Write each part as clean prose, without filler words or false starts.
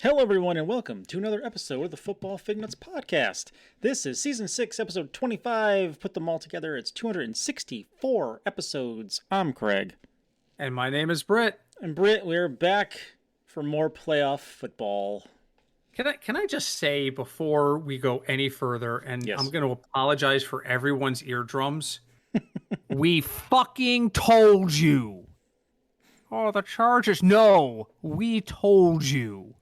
Hello, everyone, and welcome to another episode of the Football Fignuts podcast. This is Season 6, Episode 25. Put them all together, it's 264 episodes. I'm Craig. And my name is Britt. And Britt, we're back for more playoff football. Can I just say before we go any further, and Yes. I'm going to apologize for everyone's eardrums. We fucking told you. Oh, the Chargers. No, we told you.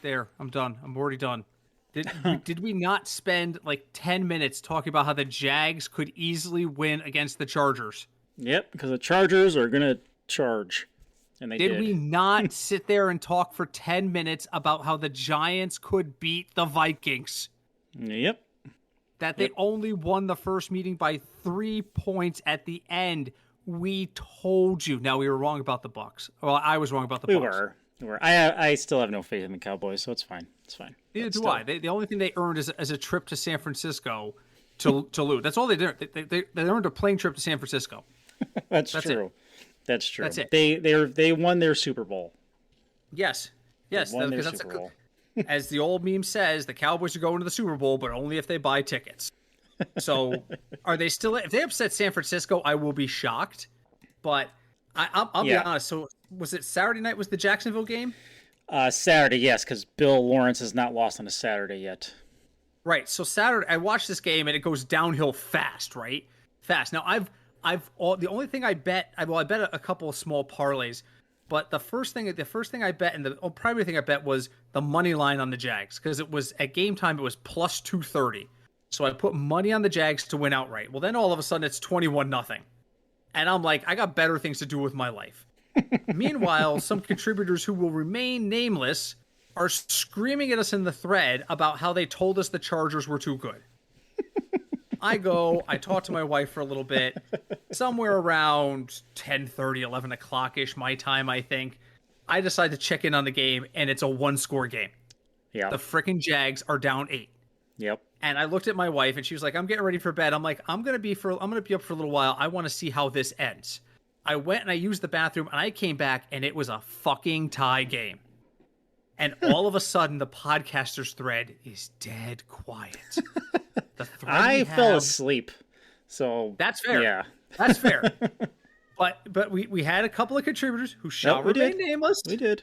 There, I'm done. I'm already done. Did we not spend like 10 minutes talking about how the Jags could easily win against the Chargers? Yep, because the Chargers are going to charge. And they did. Did we not sit there and talk for 10 minutes about how the Giants could beat the Vikings? Yep. That they only won the first meeting by 3 points at the end. We told you. Now, we were wrong about the Bucs. Well, I was wrong about the Bucs. We were. I still have no faith in the Cowboys, so it's fine. It's fine. Neither do I. The only thing they earned is a trip to San Francisco to lose. That's all they did. They earned a plane trip to San Francisco. That's true. That's true. That's it. They won their Super Bowl. Yes. Yes. They won their Super Bowl. As the old meme says, the Cowboys are going to the Super Bowl, but only if they buy tickets. So, are they still? If they upset San Francisco, I will be shocked. But I'll be honest. So, was it Saturday night? Was the Jacksonville game? Saturday, yes, because Bill Lawrence has not lost on a Saturday yet. Right. So Saturday, I watched this game and it goes downhill fast. Right, fast. Now the only thing I bet, I bet a couple of small parlays. But the first thing I bet, and the primary thing I bet was the money line on the Jags, because it was at game time it was plus 230. So I put money on the Jags to win outright. Well, then all of a sudden it's 21-0, and I'm like, I got better things to do with my life. Meanwhile, some contributors who will remain nameless are screaming at us in the thread about how they told us the Chargers were too good. I talk to my wife for a little bit, somewhere around 10:30, 11 o'clock-ish my time, I think. I decide to check in on the game, and it's a one-score game. Yeah. The frickin' Jags are down 8. Yep. And I looked at my wife, and she was like, I'm getting ready for bed. I'm like, I'm gonna be up for a little while. I want to see how this ends. I went and I used the bathroom, and I came back, and it was a fucking tie game. And all of a sudden, the podcaster's thread is dead quiet. I fell asleep, so that's fair. Yeah, that's fair. But we had a couple of contributors who shall remain nameless. We did.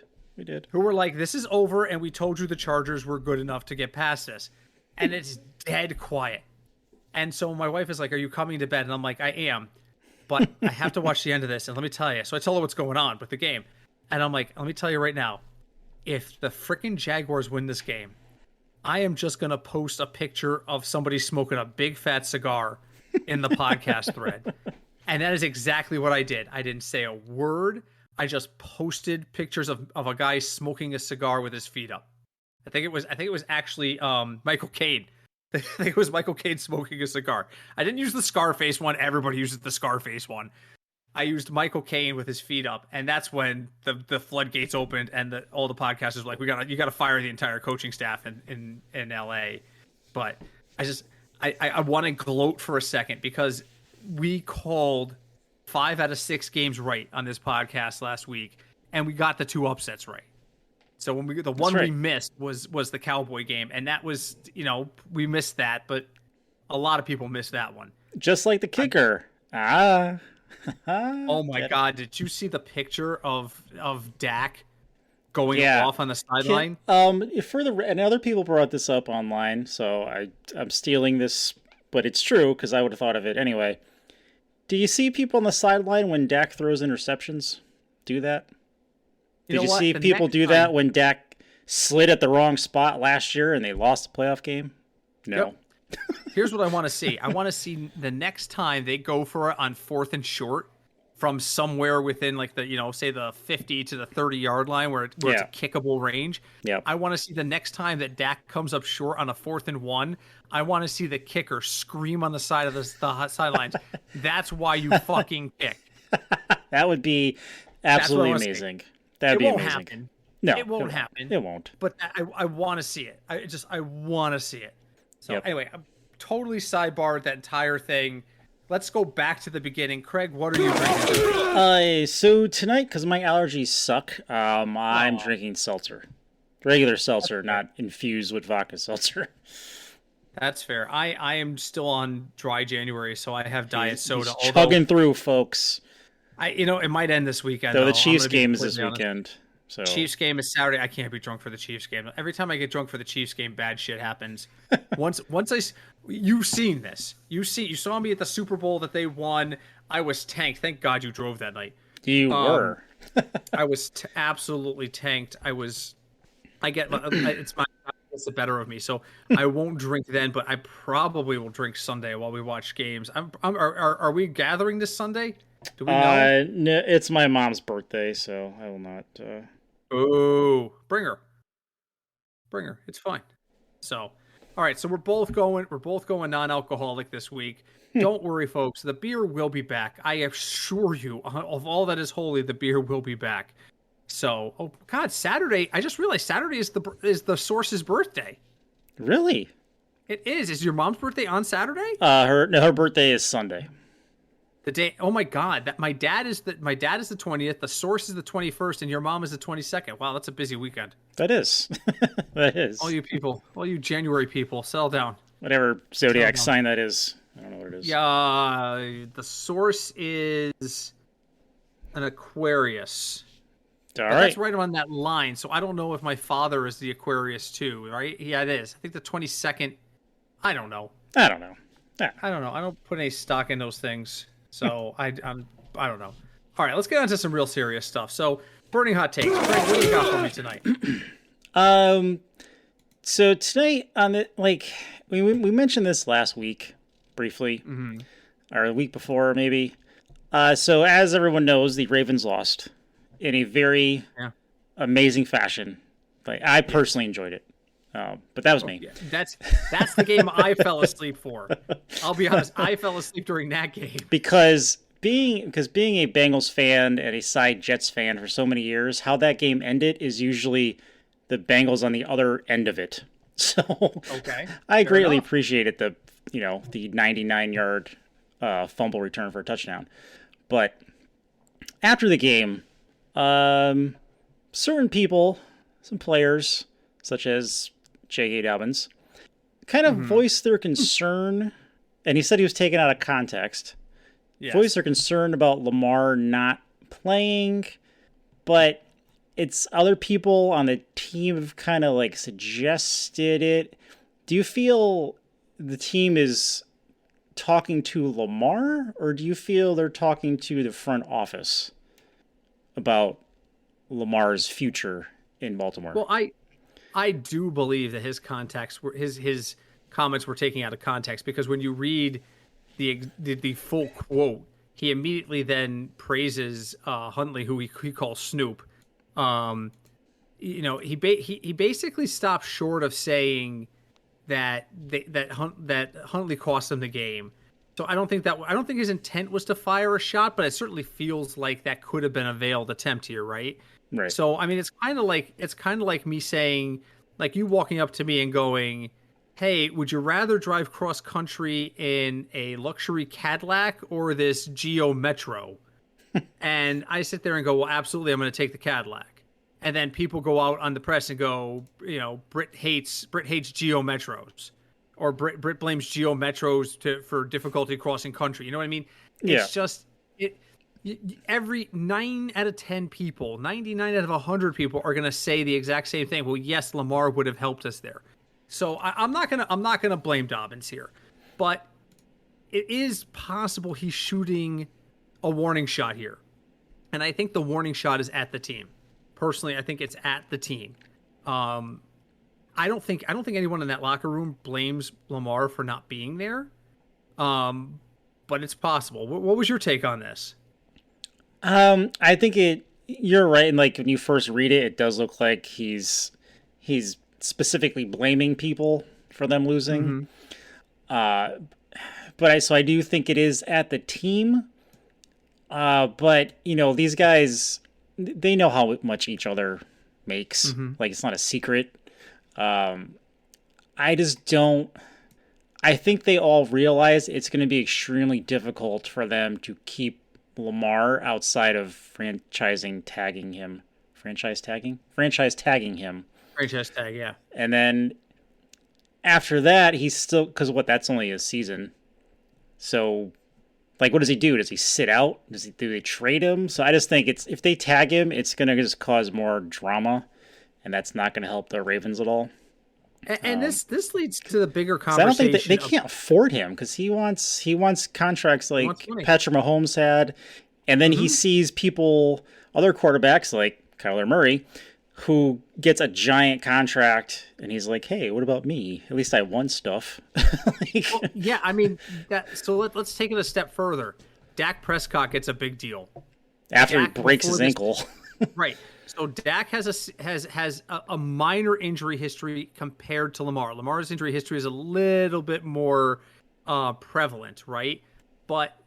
Who were like, "This is over," and we told you the Chargers were good enough to get past this, and it's dead quiet. And so my wife is like, "Are you coming to bed?" And I'm like, "I am, but I have to watch the end of this." And let me tell you. So I tell her what's going on with the game, and I'm like, "Let me tell you right now, if the frickin' Jaguars win this game, I am just going to post a picture of somebody smoking a big fat cigar in the podcast thread." And that is exactly what I did. I didn't say a word. I just posted pictures of a guy smoking a cigar with his feet up. I think it was actually Michael Caine. I think it was Michael Caine smoking a cigar. I didn't use the Scarface one. Everybody uses the Scarface one. I used Michael Caine with his feet up, and that's when the floodgates opened, and all the podcasters were like, you gotta fire the entire coaching staff in LA. But I want to gloat for a second, because we called 5 out of 6 games right on this podcast last week, and we got the 2 upsets right. So when we missed was the Cowboy game, and that was, we missed that, but a lot of people missed that one. Just like the kicker. Oh my God! Did you see the picture of Dak going off on the sideline? And other people brought this up online, so I'm stealing this, but it's true because I would have thought of it anyway. Do you see people on the sideline when Dak throws interceptions do that? Did you see people do that when Dak slid at the wrong spot last year and they lost the playoff game? No. Yep. Here's what I want to see. I want to see the next time they go for it on 4th and short from somewhere within like the, say the 50 to the 30-yard line where it's a kickable range. Yep. I want to see the next time that Dak comes up short on a 4th and 1. I want to see the kicker scream on the side of the sidelines. That's why you fucking kick. That would be absolutely amazing. That'd be amazing. Happen. No, it won't happen. It won't. But I want to see it. I want to see it. So anyway, I'm totally sidebarred that entire thing. let's go back to the beginning. Craig, what are you drinking? So tonight, because my allergies suck, I'm drinking seltzer. Regular seltzer, not infused with vodka seltzer. That's fair. I am still on dry January, so I have diet soda. He's chugging through, folks. It might end this weekend. Though the Chiefs game is this weekend. So Chiefs game is Saturday. I can't be drunk for the Chiefs game. Every time I get drunk for the Chiefs game, bad shit happens. You've seen this. You saw me at the Super Bowl that they won. I was tanked. Thank God you drove that night. You were. I was absolutely tanked. It's the better of me. So I won't drink then, but I probably will drink Sunday while we watch games. Are we gathering this Sunday? Do we know? No, it's my mom's birthday, so I will not. Oh, bring her. It's fine. So, all right. So we're both going non-alcoholic this week. Don't worry, folks. The beer will be back. I assure you, of all that is holy, the beer will be back. So, oh God, Saturday. I just realized Saturday is the source's birthday. Really? It is. Is your mom's birthday on Saturday? Her birthday is Sunday. The day. Oh my God! My dad is the 20th. The source is the 21st, and your mom is the 22nd. Wow, that's a busy weekend. That is. That is. All you January people, settle down. Whatever zodiac sign that is, I don't know what it is. Yeah, the source is an Aquarius. All right. That's right on that line. So I don't know if my father is the Aquarius too, right? Yeah, it is. I think the 22nd. I don't know. I don't know. I don't know. I don't put any stock in those things. So I don't know. All right, let's get on to some real serious stuff. So, burning hot takes. Craig, what do you got for me tonight? So tonight we mentioned this last week briefly, or the week before maybe. So as everyone knows, the Ravens lost in a very amazing fashion. Like I personally enjoyed it. But that was me. Yeah. That's the game I fell asleep for. I'll be honest, I fell asleep during that game. Because being a Bengals fan and a side Jets fan for so many years, how that game ended is usually the Bengals on the other end of it. So okay, I greatly appreciated the 99-yard fumble return for a touchdown. But after the game, certain people, some players such as J.K. Dobbins, kind of voiced their concern, and he said he was taken out of context, voiced their concern about Lamar not playing, but it's other people on the team have kind of like suggested it. Do you feel the team is talking to Lamar, or do you feel they're talking to the front office about Lamar's future in Baltimore? Well, I do believe that his comments were taken out of context, because when you read the full quote, he immediately then praises Huntley, who he calls Snoop. He basically stopped short of saying that Huntley cost them the game. So I don't think his intent was to fire a shot, but it certainly feels like that could have been a veiled attempt here, right? Right. So I mean, it's kind of like me saying, like you walking up to me and going, "Hey, would you rather drive cross country in a luxury Cadillac or this Geo Metro?" And I sit there and go, "Well, absolutely, I'm going to take the Cadillac." And then people go out on the press and go, Britt hates Geo Metros, or Britt blames Geo Metros for difficulty crossing country. You know what I mean? It's just every 9 out of 10 people, 99 out of 100 people are going to say the exact same thing. Well, yes, Lamar would have helped us there. So I'm not gonna blame Dobbins here, but it is possible he's shooting a warning shot here, and I think the warning shot is at the team. Personally, I think it's at the team. I don't think anyone in that locker room blames Lamar for not being there, but it's possible. What was your take on this? I think you're right. And like when you first read it, it does look like he's specifically blaming people for them losing. But I do think it is at the team. But these guys, they know how much each other makes. Like it's not a secret. I I think they all realize it's going to be extremely difficult for them to keep Lamar outside of franchise tagging him. Franchise tag, yeah. And then after that, he's still, because that's only a season. So, like, what does he do? Does he sit out? Do they trade him? So I just think if they tag him, it's going to just cause more drama, and that's not going to help the Ravens at all. And this leads to the bigger I don't conversation. think they can't afford him because he wants contracts like Patrick Mahomes had, and then he sees other quarterbacks like Kyler Murray, who gets a giant contract, and he's like, "Hey, what about me? At least I won stuff." Well, yeah, I mean that. So let's take it a step further. Dak Prescott gets a big deal after he breaks his ankle. Right. So Dak has a minor injury history compared to Lamar. Lamar's injury history is a little bit more prevalent, right? But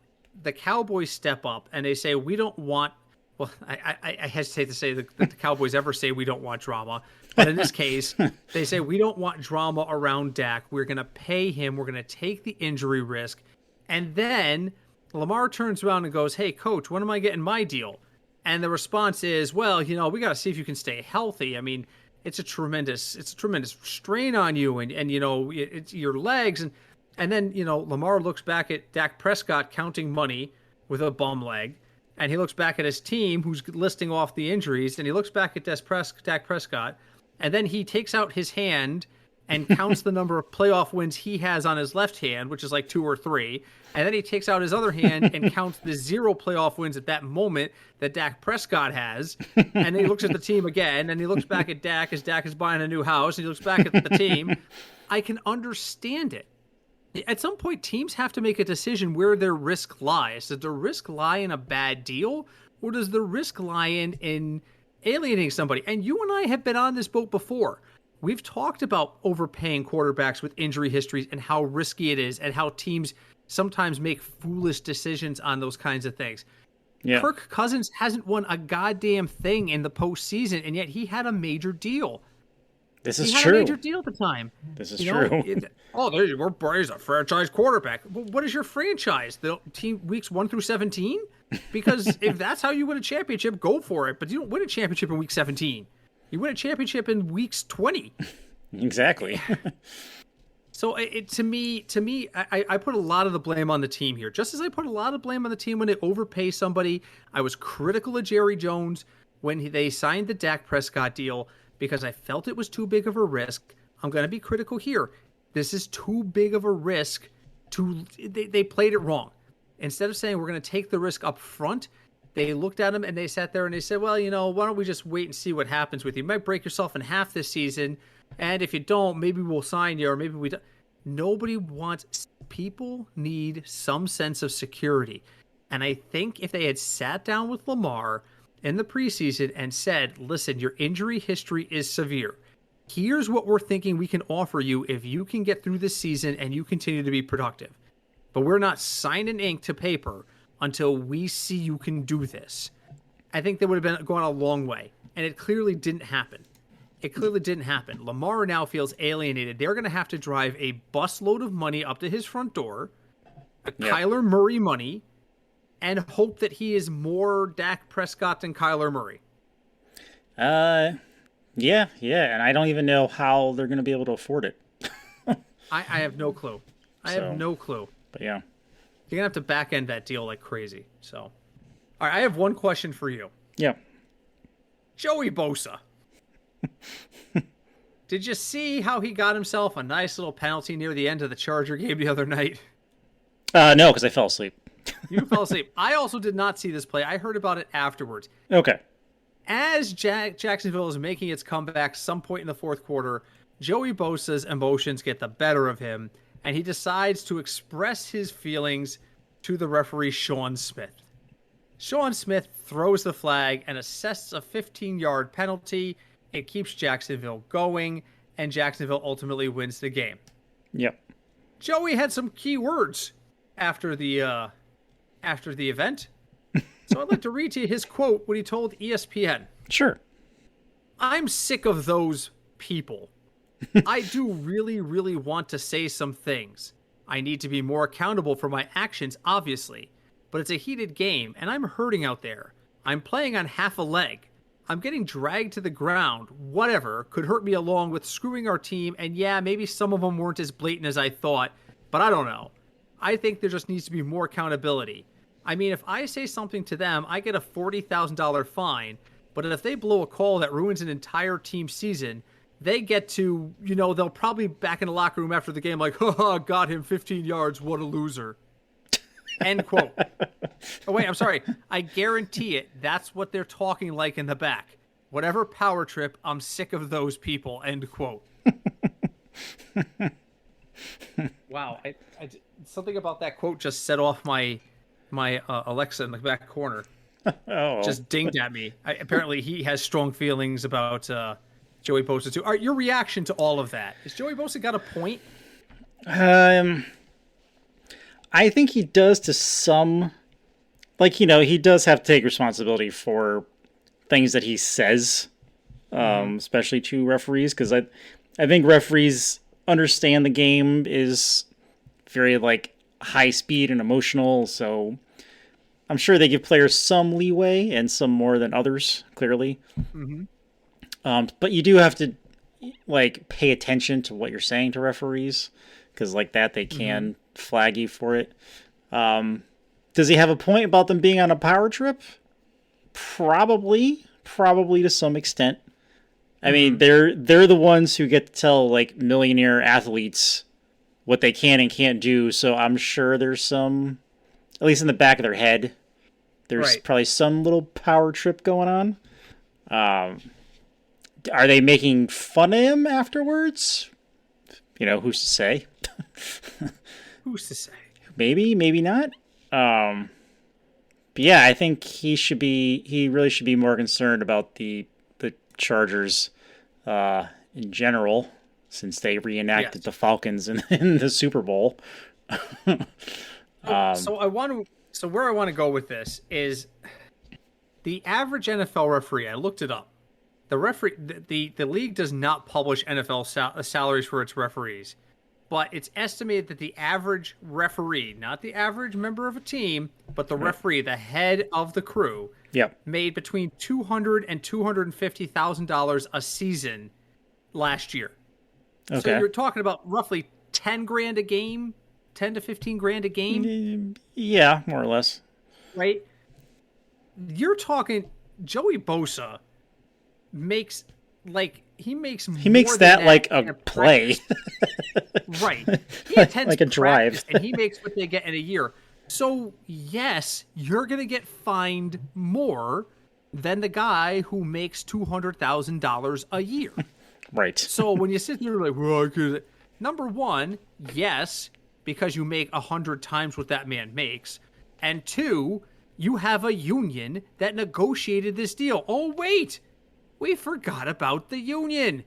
the Cowboys step up and they say, we don't want, well, I hesitate to say that the Cowboys ever say we don't want drama. But in this case, they say we don't want drama around Dak. We're going to pay him. We're going to take the injury risk. And then Lamar turns around and goes, hey, coach, when am I getting my deal? And the response is, well, we got to see if you can stay healthy. I mean, it's a tremendous strain on you, and it's your legs, and then Lamar looks back at Dak Prescott counting money with a bum leg, and he looks back at his team who's listing off the injuries, and he looks back at Dak Prescott, and then he takes out his hand and counts the number of playoff wins he has on his left hand, which is like 2 or 3. And then he takes out his other hand and counts the 0 playoff wins at that moment that Dak Prescott has. And then he looks at the team again, and he looks back at Dak as Dak is buying a new house, and he looks back at the team. I can understand it. At some point, teams have to make a decision where their risk lies. Does the risk lie in a bad deal, or does the risk lie in alienating somebody? And you and I have been on this boat before. We've talked about overpaying quarterbacks with injury histories and how risky it is and how teams sometimes make foolish decisions on those kinds of things. Yeah. Kirk Cousins hasn't won a goddamn thing in the postseason, and yet he had a major deal. This is true. He had a major deal at the time. This is true. He's a franchise quarterback. Well, what is your franchise? The team weeks 1 through 17? Because if that's how you win a championship, go for it. But you don't win a championship in week 17. You win a championship in weeks 20. Exactly. So to me, I put a lot of the blame on the team here. Just as I put a lot of blame on the team when they overpay somebody, I was critical of Jerry Jones when they signed the Dak Prescott deal because I felt it was too big of a risk. I'm going to be critical here. This is too big of a risk. They played it wrong. Instead of saying we're going to take the risk up front, they looked at him and they sat there and they said, well, why don't we just wait and see what happens with you? You might break yourself in half this season. And if you don't, maybe we'll sign you or maybe we don't. Nobody wants, people need some sense of security. And I think if they had sat down with Lamar in the preseason and said, listen, your injury history is severe. Here's what we're thinking we can offer you if you can get through this season and you continue to be productive. But we're not signing ink to paper until we see you can do this. I think that would have been going a long way. And it clearly didn't happen. Lamar now feels alienated. They're going to have to drive a busload of money up to his front door, Kyler Murray money, and hope that he is more Dak Prescott than Kyler Murray. Yeah. And I don't even know how they're going to be able to afford it. I have no clue. I have no clue. But yeah. You're going to have to back end that deal like crazy. So, all right, I have one question for you. Yeah. Joey Bosa. Did you see how he got himself a nice little penalty near the end of the Charger game the other night? No, because I fell asleep. You fell asleep. I also did not see this play. I heard about it afterwards. Okay. As Jacksonville is making its comeback some point in the fourth quarter, Joey Bosa's emotions get the better of him, and he decides to express his feelings to the referee, Sean Smith. Sean Smith throws the flag and assesses a 15-yard penalty. It keeps Jacksonville going, and Jacksonville ultimately wins the game. Yep. Joey had some key words after the event. So I'd like to read to you his quote when he told ESPN. Sure. I'm sick of those people. I do really, really want to say some things. I need to be more accountable for my actions, obviously. But it's a heated game, and I'm hurting out there. I'm playing on half a leg. I'm getting dragged to the ground. Whatever could hurt me along with screwing our team, and yeah, maybe some of them weren't as blatant as I thought, but I don't know. I think there just needs to be more accountability. I mean, if I say something to them, I get a $40,000 fine, but if they blow a call that ruins an entire team season, they get to, they'll probably be back in the locker room after the game like, haha, got him 15 yards, what a loser. End quote. Oh, wait, I'm sorry. I guarantee it. That's what they're talking like in the back. Whatever power trip, I'm sick of those people. End quote. Wow. Something about that quote just set off my Alexa in the back corner. Oh. Just dinged at me. Apparently, he has strong feelings about Joey Bosa, too. All right, your reaction to all of that. Has Joey Bosa got a point? I think he does to some, he does have to take responsibility for things that he says, especially to referees, because I think referees understand the game is very, high speed and emotional, so I'm sure they give players some leeway and some more than others, clearly. Mm-hmm. But you do have to, pay attention to what you're saying to referees, because that they can flag you for it. Does he have a point about them being on a power trip? Probably to some extent. I mean, they're the ones who get to tell millionaire athletes what they can and can't do. So I'm sure there's some, at least in the back of their head, there's probably some little power trip going on. Are they making fun of him afterwards? Who's to say? Who's to say? Maybe not. But yeah, I think he really should be more concerned about the Chargers in general, since they reenacted the Falcons in the Super Bowl. So where I want to go with this is the average NFL referee. I looked it up. The league does not publish NFL salaries for its referees, but it's estimated that the average referee, not the average member of a team, but the referee, the head of the crew, made between $200,000 and $250,000 a season last year. Okay. So you're talking about roughly $10,000 a game, 10 to 15 grand a game. Yeah, more or less. Right. You're talking Joey Bosa makes that like a play. Right. He attends like a drive. And he makes what they get in a year. So yes, you're gonna get fined more than the guy who makes $200,000 a year. Right. So when you sit there like, well, number one, yes, because you make 100 times what that man makes, and two, you have a union that negotiated this deal. Oh wait. We forgot about the union.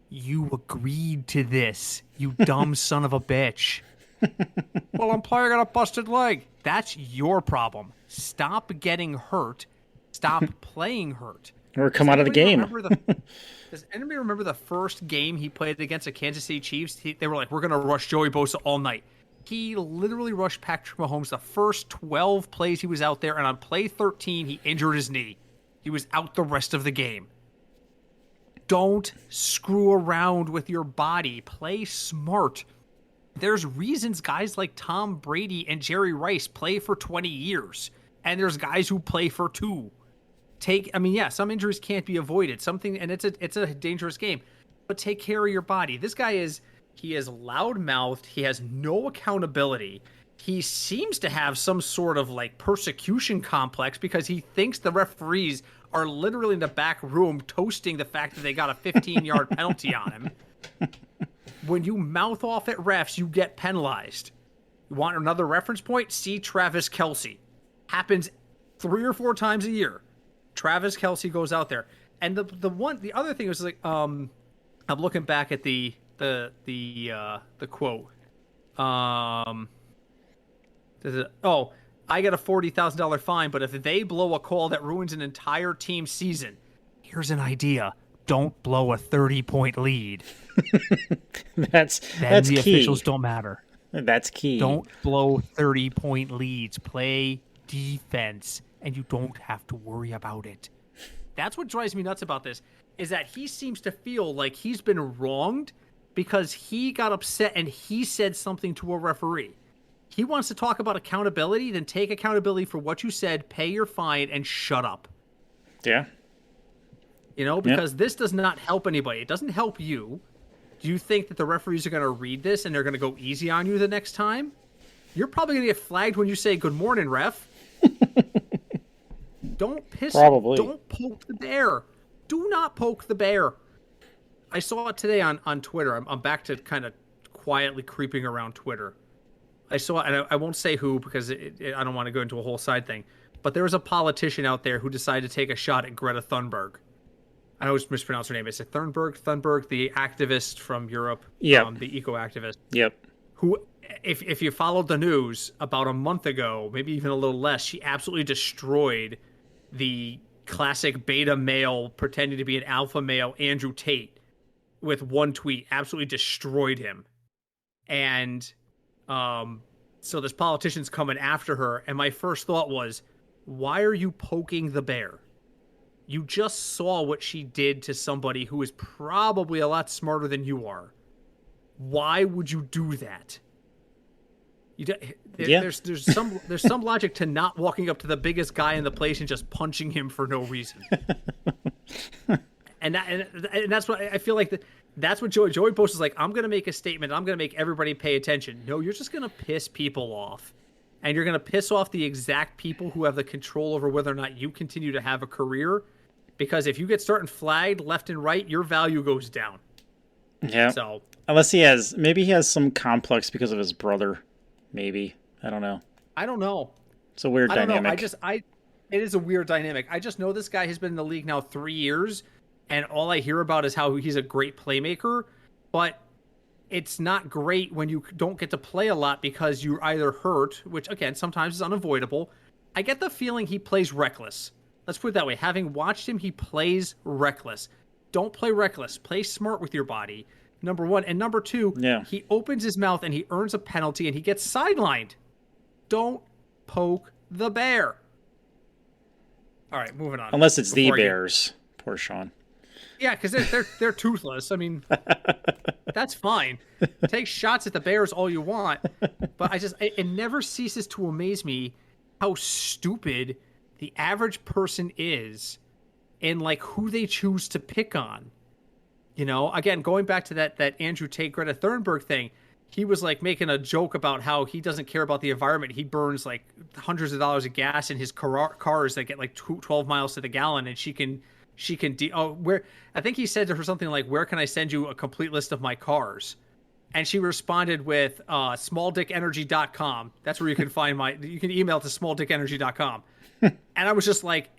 You agreed to this, you dumb son of a bitch. Well, I'm playing on a busted leg. That's your problem. Stop getting hurt. Stop playing hurt. Or come out of the game. Does anybody remember the first game he played against the Kansas City Chiefs? They were like, we're going to rush Joey Bosa all night. He literally rushed Patrick Mahomes the first 12 plays he was out there, and on play 13, he injured his knee. He was out the rest of the game. Don't screw around with your body. Play smart. There's reasons guys like Tom Brady and Jerry Rice play for 20 years. And there's guys who play for 2. Some injuries can't be avoided. It's a dangerous game. But take care of your body. This guy is loud-mouthed. He has no accountability. He seems to have some sort of persecution complex because he thinks the referees are literally in the back room toasting the fact that they got a 15-yard penalty on him. When you mouth off at refs, you get penalized. You want another reference point? See Travis Kelce. Happens 3 or 4 times a year. Travis Kelce goes out there. And the other thing was I'm looking back at the quote. I get a $40,000 fine, but if they blow a call that ruins an entire team season, here's an idea. Don't blow a 30-point lead. That's the key. Officials don't matter. That's key. Don't blow 30-point leads. Play defense, and you don't have to worry about it. That's what drives me nuts about this, is that he seems to feel like he's been wronged because he got upset and he said something to a referee. He wants to talk about accountability, then take accountability for what you said, pay your fine, and shut up. Yeah. You know, because this does not help anybody. It doesn't help you. Do you think that the referees are going to read this and they're going to go easy on you the next time? You're probably going to get flagged when you say, "Good morning, ref." Don't piss. Probably. Don't poke the bear. Do not poke the bear. I saw it today on Twitter. I'm back to kind of quietly creeping around Twitter. I saw, and I won't say who because I don't want to go into a whole side thing, but there was a politician out there who decided to take a shot at Greta Thunberg. I always mispronounce her name. Is it Thunberg, the activist from Europe? Yeah. The eco-activist. Yep. Who, if you followed the news about a month ago, maybe even a little less, she absolutely destroyed the classic beta male pretending to be an alpha male, Andrew Tate, with one tweet. Absolutely destroyed him. And so this politician's coming after her, and my first thought was, why are you poking the bear? You just saw what she did to somebody who is probably a lot smarter than you are. Why would you do that? There's some logic to not walking up to the biggest guy in the place and just punching him for no reason. and that's what I feel like. That's what Joey Bosa is like. I'm going to make a statement. I'm going to make everybody pay attention. No, you're just going to piss people off. And you're going to piss off the exact people who have the control over whether or not you continue to have a career. Because if you get starting flagged left and right, your value goes down. Yeah. So unless he has some complex because of his brother. Maybe. I don't know. It's a weird dynamic. It is a weird dynamic. I just know this guy has been in the league now 3 years, and all I hear about is how he's a great playmaker, but it's not great when you don't get to play a lot because you're either hurt, which again sometimes is unavoidable. I get the feeling he plays reckless. Let's put it that way. Having watched him, he plays reckless. Don't play reckless. Play smart with your body. Number one. And number two, he opens his mouth and he earns a penalty and he gets sidelined. Don't poke the bear. All right, moving on. Unless it's the Bears. Poor Sean. Yeah, because they're toothless. I mean, that's fine. Take shots at the Bears all you want. But it never ceases to amaze me how stupid the average person is in like who they choose to pick on. You know, again, going back to that Andrew Tate, Greta Thunberg thing, he was like making a joke about how he doesn't care about the environment. He burns like hundreds of dollars of gas in his cars that get like 12 miles to the gallon, and she can I think he said to her something like, "Where can I send you a complete list of my cars?" And she responded with smalldickenergy.com. That's where you can find you can email to smalldickenergy.com. And I was just like,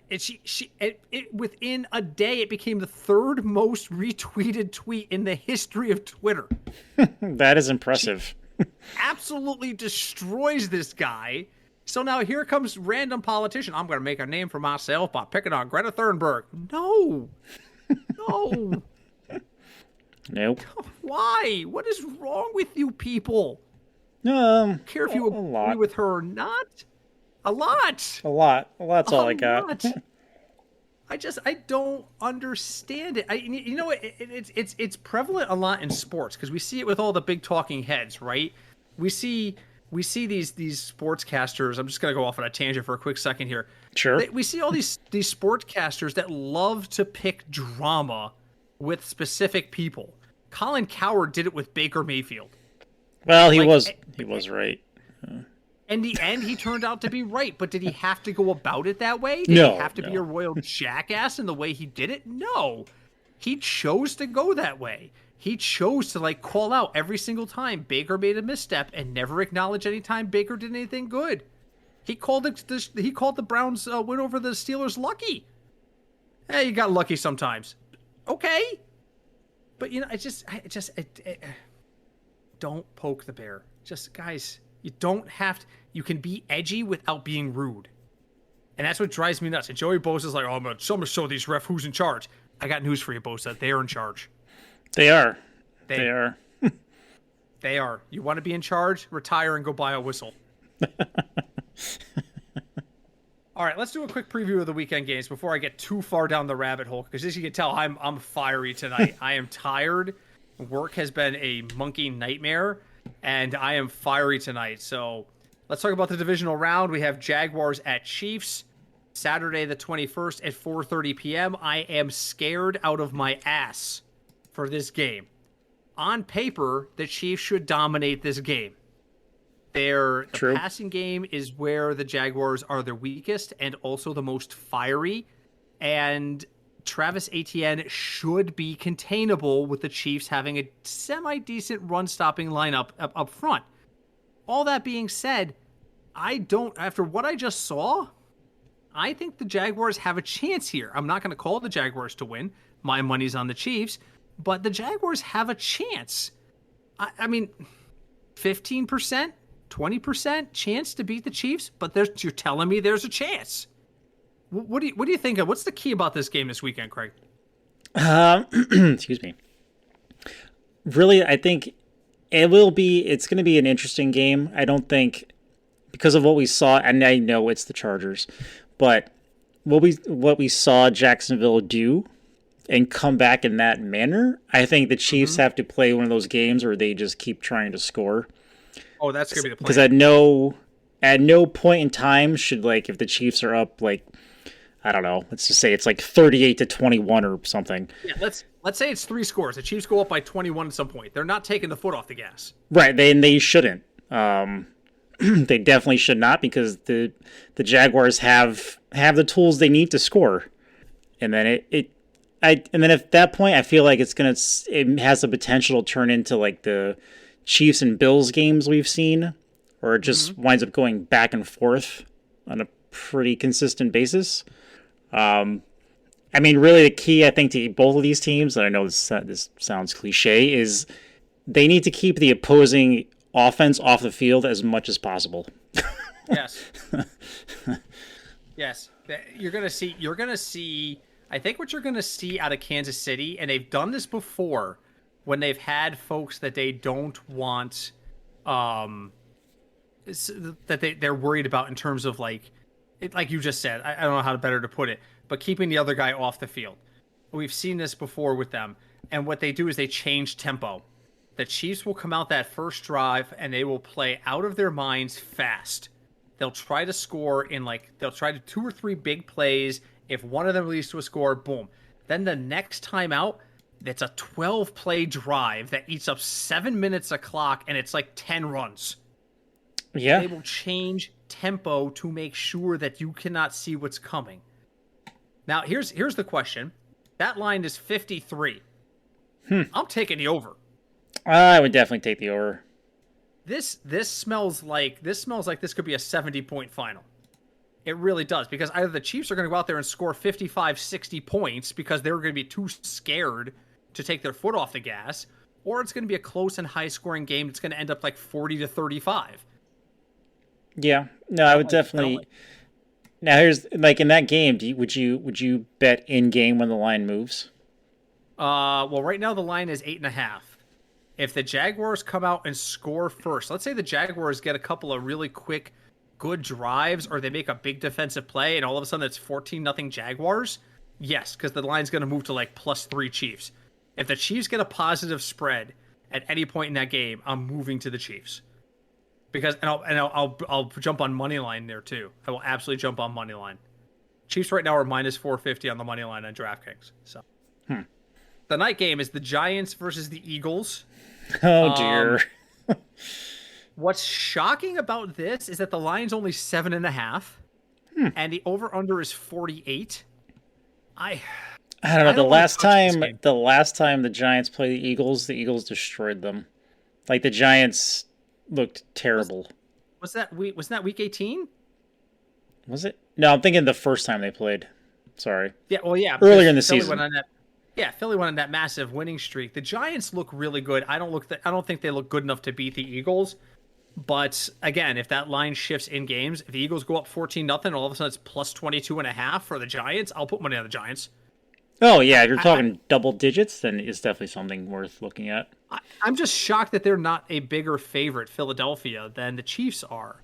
within a day, it became the third most retweeted tweet in the history of Twitter. That is impressive. She absolutely destroys this guy. So now here comes random politician. I'm going to make a name for myself by picking on Greta Thunberg. No. Nope. Why? What is wrong with you people? I don't care if you agree with her or not. A lot. That's all I got. I don't understand it. You know, it's prevalent a lot in sports because we see it with all the big talking heads, right? We see these sportscasters. I'm just gonna go off on a tangent for a quick second here. Sure. We see all these sportscasters that love to pick drama with specific people. Colin Cowherd did it with Baker Mayfield. Well, he was right. In the end, he turned out to be right. But did he have to go about it that way? Did he have to be a royal jackass in the way he did it? No. He chose to go that way. He chose to call out every single time Baker made a misstep and never acknowledge any time Baker did anything good. He called the Browns win over the Steelers lucky. Hey, you got lucky sometimes. Okay. But don't poke the bear. Just guys, you don't have to. You can be edgy without being rude, and that's what drives me nuts. And Joey Bosa's like, "Oh, I'm gonna show these ref who's in charge." I got news for you, Bosa. They are in charge. They are. They are. They are. You want to be in charge? Retire and go buy a whistle. All right, let's do a quick preview of the weekend games before I get too far down the rabbit hole. Because as you can tell, I'm fiery tonight. I am tired. Work has been a monkey nightmare, and I am fiery tonight. So let's talk about the divisional round. We have Jaguars at Chiefs, Saturday the 21st at 4:30 p.m. I am scared out of my ass for this game. On paper, the Chiefs should dominate this game. The passing game is where the Jaguars are the weakest and also the most fiery. And Travis Etienne should be containable with the Chiefs having a semi-decent run-stopping lineup up front. All that being said, after what I just saw, I think the Jaguars have a chance here. I'm not going to call the Jaguars to win. My money's on the Chiefs. But the Jaguars have a chance. I mean, 15%? 20% chance to beat the Chiefs, but you're telling me there's a chance. What do you think of? What's the key about this game this weekend, Craig? Excuse me. Really, I think it's going to be an interesting game. I don't think, because of what we saw, and I know it's the Chargers, but what we saw Jacksonville do and come back in that manner, I think the Chiefs have to play one of those games where they just keep trying to score. Oh, that's gonna be the plan. Because at no point in time should, like, if the Chiefs are up, like, I don't know, let's just say it's like 38-21 or something. Yeah, let's say it's 3 scores. The Chiefs go up by 21 at some point. They're not taking the foot off the gas. Right, they shouldn't. They definitely should not, because the Jaguars have the tools they need to score, and then and then at that point I feel like it has the potential to turn into like the Chiefs and Bills games we've seen, or it just winds up going back and forth on a pretty consistent basis. I mean, really the key, I think, to both of these teams, and I know this sounds cliche, is they need to keep the opposing offense off the field as much as possible. Yes. Yes. You're going to see, I think what you're going to see out of Kansas City, and they've done this before, when they've had folks that they don't want, that they're worried about in terms of like you just said, I don't know how better to put it, but keeping the other guy off the field. We've seen this before with them, and what they do is they change tempo. The Chiefs will come out that first drive and they will play out of their minds fast. They'll try to score they'll try to 2 or 3 big plays. If one of them leads to a score, boom. Then the next time out, it's a 12-play drive that eats up 7 minutes a clock, and it's like 10 runs. Yeah. They will change tempo to make sure that you cannot see what's coming. Now, here's the question. That line is 53. I'm taking the over. I would definitely take the over. This smells like this could be a 70-point final. It really does, because either the Chiefs are going to go out there and score 55, 60 points because they're going to be too scared to take their foot off the gas, or it's going to be a close and high-scoring game. It's going to end up like 40-35. Yeah, no, I would definitely. Now, here's like in that game. Would you bet in game when the line moves? Well, right now the line is 8.5. If the Jaguars come out and score first, let's say the Jaguars get a couple of really quick, good drives, or they make a big defensive play, and all of a sudden it's 14-0 Jaguars. Yes, because the line's going to move to like +3 Chiefs. If the Chiefs get a positive spread at any point in that game, I'm moving to the Chiefs. Because I'll jump on money line there too. I will absolutely jump on money line. Chiefs right now are -450 on the money line on DraftKings. So the night game is the Giants versus the Eagles. Oh dear. What's shocking about this is that the line's only 7.5, and the over/under is 48. I don't know. The last time the Giants played the Eagles destroyed them. Like the Giants looked terrible. Was that week 18? Was it? No, I'm thinking the first time they played. Sorry. Yeah, well, yeah. Earlier in the season. Philly went on that massive winning streak. The Giants look really good. I don't think they look good enough to beat the Eagles. But again, if that line shifts in games, if the Eagles go up 14-0, all of a sudden it's +22.5 for the Giants, I'll put money on the Giants. Oh yeah, if you're talking double digits, then it's definitely something worth looking at. I'm just shocked that they're not a bigger favorite, Philadelphia, than the Chiefs are.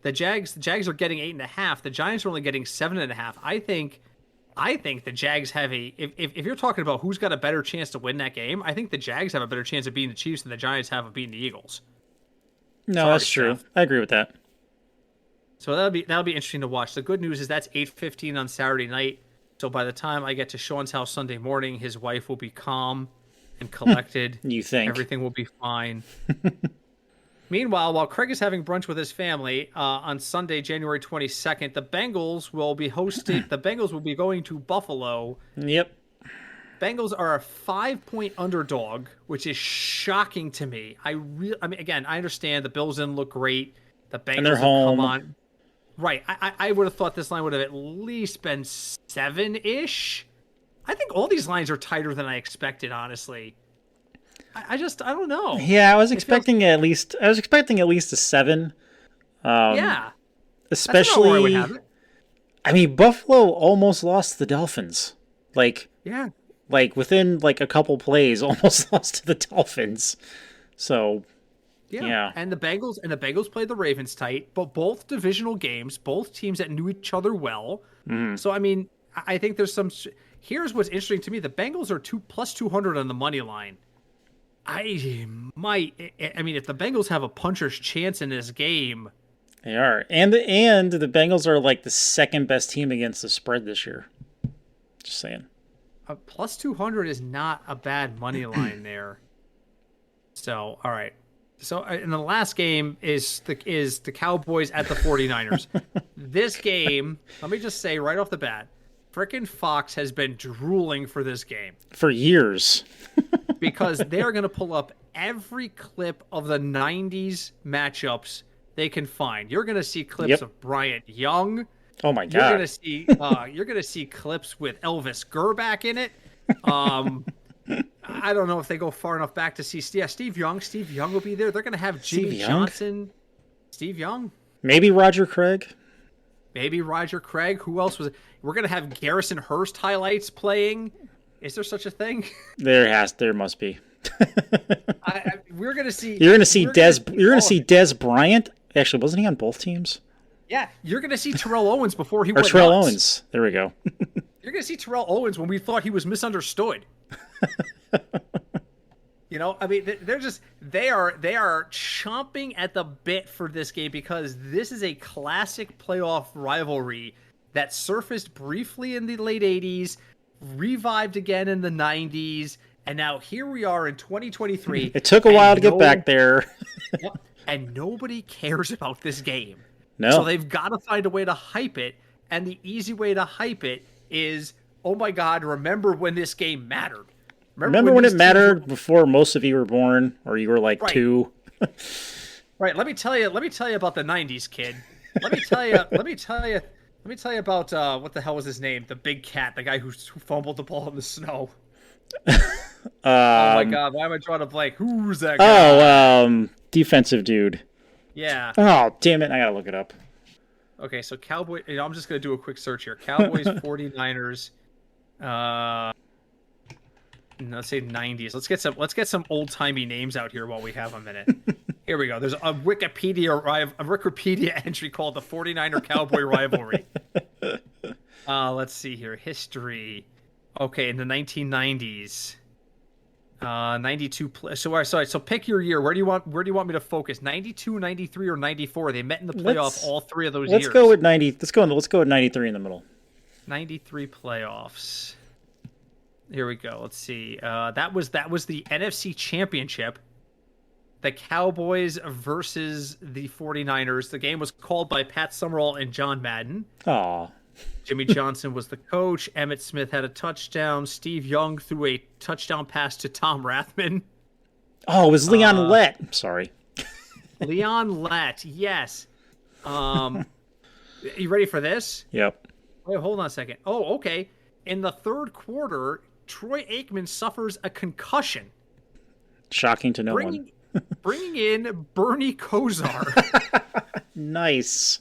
The Jags are getting 8.5. The Giants are only getting 7.5. I think the Jags have if you're talking about who's got a better chance to win that game, I think the Jags have a better chance of beating the Chiefs than the Giants have of beating the Eagles. No, Sorry, that's true. Steph. I agree with that. So that'll be interesting to watch. The good news is that's 8:15 on Saturday night. So by the time I get to Sean's house Sunday morning, his wife will be calm and collected. You think Everything will be fine. Meanwhile, while Craig is having brunch with his family on Sunday, January 22nd, the Bengals will be hosting. The Bengals will be going to Buffalo. Yep. Bengals are a 5-point underdog, which is shocking to me. I mean, again, I understand the Bills didn't look great. The Bengals And they're have home. come on. Right. I would have thought this line would have at least been 7-ish. I think all these lines are tighter than I expected, honestly. I don't know. Yeah, I was expecting at least a 7. Yeah. Especially, That's about where I would have it. I mean, Buffalo almost lost to the Dolphins. Yeah. Within a couple plays, almost lost to the Dolphins. So, yeah. And the Bengals played the Ravens tight, but both divisional games, both teams that knew each other well. So I mean, I think there's some. Here's what's interesting to me: the Bengals are plus 200 on the money line. I mean, if the Bengals have a puncher's chance in this game, They are, and the Bengals are the second best team against the spread this year. Just saying. plus 200 is not a bad money line there. So, all right. So, in the last game is the Cowboys at the 49ers. This game, let me just say right off the bat, frickin' Fox has been drooling for this game. For years. Because they're going to pull up every clip of the 90s matchups they can find. You're going to see clips of Bryant Young. Oh my God! You're gonna see clips with Elvis Gerback in it. I don't know if they go far enough back to see Steve Young. Steve Young will be there. They're gonna have Jimmy Johnson. Steve Young. Maybe Roger Craig. Who else was it? We're gonna have Garrison Hurst highlights playing. Is there such a thing? There must be. We're gonna see. You're gonna see Dez Bryant. Actually, wasn't he on both teams? Yeah, you're going to see Terrell Owens before he or went Terrell nuts. Owens. There we go. You're going to see Terrell Owens when we thought he was misunderstood. I mean, they are chomping at the bit for this game because this is a classic playoff rivalry that surfaced briefly in the late 80s, revived again in the 90s, and now here we are in 2023. It took a while to get back there. And nobody cares about this game. No. So they've got to find a way to hype it, and the easy way to hype it is, oh my God, remember when this game mattered. Remember when it mattered before most of you were born, or you were right. 2? Right. Let me tell you about the 90s, kid. Let me tell you about what the hell was his name? The big cat, the guy who fumbled the ball in the snow. Oh my God, why am I drawing a blank? Who's that guy? Defensive dude. Yeah. Oh, damn it. I got to look it up. Okay, so Cowboy. I'm just going to do a quick search here. Cowboys, 49ers. Let's say 90s. Let's get some old timey names out here while we have a minute. Here we go. There's a Wikipedia entry called the 49er Cowboy rivalry. Let's see here. History. Okay, in the 1990s. 92 so pick your year. Where do you want me to focus? 92, 93, or 94? They met in the playoff all three of those years. Let's go with 90. Let's go with 93 in the middle. 93 playoffs. Here we go. Let's see. That was the NFC Championship. The Cowboys versus the 49ers. The game was called by Pat Summerall and John Madden. Aw. Jimmy Johnson was the coach. Emmitt Smith had a touchdown. Steve Young threw a touchdown pass to Tom Rathman. Oh, it was Leon Lett. Sorry. Leon Lett, yes. You ready for this? Yep. Wait, hold on a second. Oh, okay. In the third quarter, Troy Aikman suffers a concussion. Shocking to no one. Bringing in Bernie Kosar. Nice.